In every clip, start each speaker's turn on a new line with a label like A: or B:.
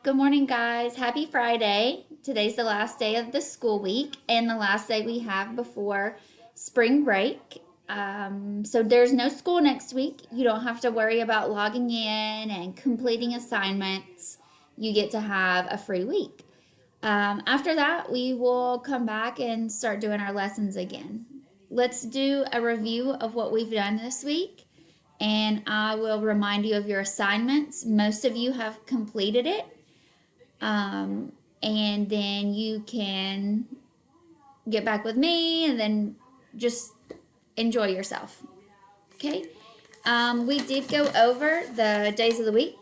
A: Good morning, guys. Happy Friday. Today's the last day of the school week and the last day we have before spring break. So there's no school next week. You don't have to worry about logging in and completing assignments. You get to have a free week. After that, we will come back and start doing our lessons again. Let's do a review of what we've done this week, and I will remind you of your assignments. Most of you have completed it, and then you can get back with me and then just enjoy yourself. Okay? We did go over the days of the week: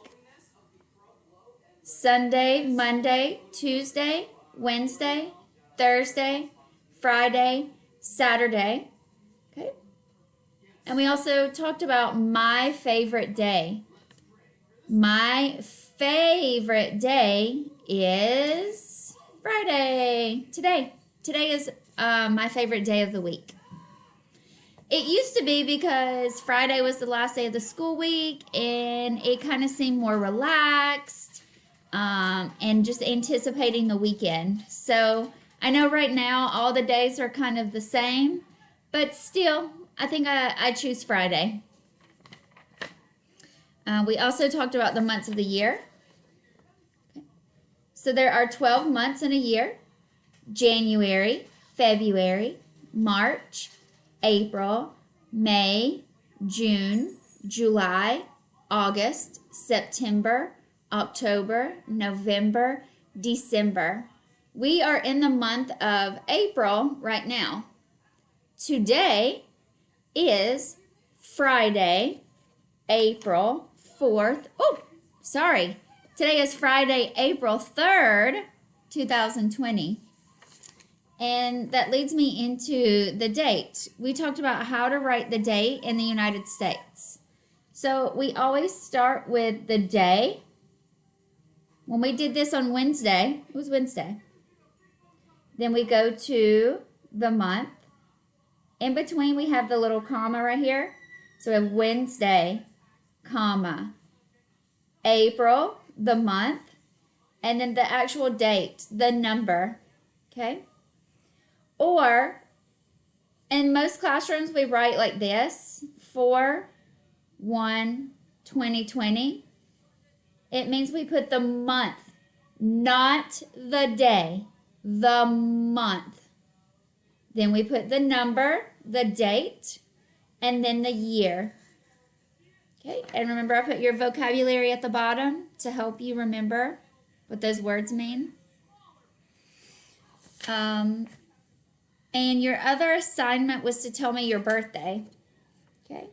A: Sunday, Monday, Tuesday, Wednesday, Thursday, Friday, Saturday. Okay? And we also talked about my favorite day. My favorite day is Friday. Today is my favorite day of the week. It used to be because Friday was the last day of the school week and it kind of seemed more relaxed and just anticipating the weekend. So I know right now all the days are kind of the same, but still, I think I choose Friday. We also talked about the months of the year. Okay. So there are 12 months in a year: January, February, March, April, May, June, July, August, September, October, November, December. We are in the month of April right now. Today is Friday, April 4th. Today is Friday, April 3rd, 2020. And that leads me into the date. We talked about how to write the date in the United States. So we always start with the day. When we did this on Wednesday, it was Wednesday. Then we go to the month. In between, we have the little comma right here. So we have Wednesday, comma, April, the month, and then the actual date, the number, okay? Or in most classrooms, we write like this: 4/1/2020. It means we put the month, not the day, the month. Then we put the number, the date, and then the year. Okay, and remember I put your vocabulary at the bottom to help you remember what those words mean. And your other assignment was to tell me your birthday. Okay.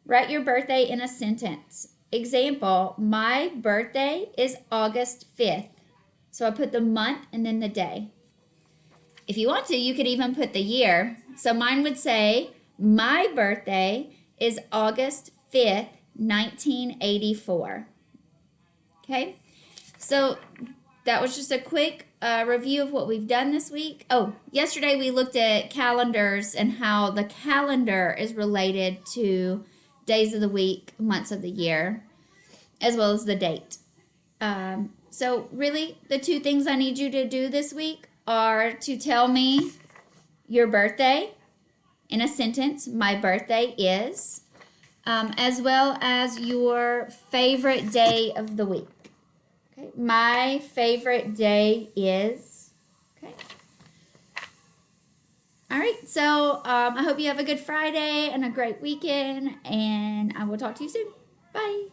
A: Write your birthday in a sentence. Example: my birthday is August 5th. So I put the month and then the day. If you want to, you could even put the year. So mine would say, my birthday is August 5th, 1984. Okay, so that was just a quick review of what we've done this week. Oh, yesterday we looked at calendars and how the calendar is related to days of the week, months of the year, as well as the date. So really, the two things I need you to do this week are to tell me your birthday in a sentence. My birthday is, as well as your favorite day of the week. Okay, my favorite day is, okay. All right, so I hope you have a good Friday and a great weekend, and I will talk to you soon. Bye.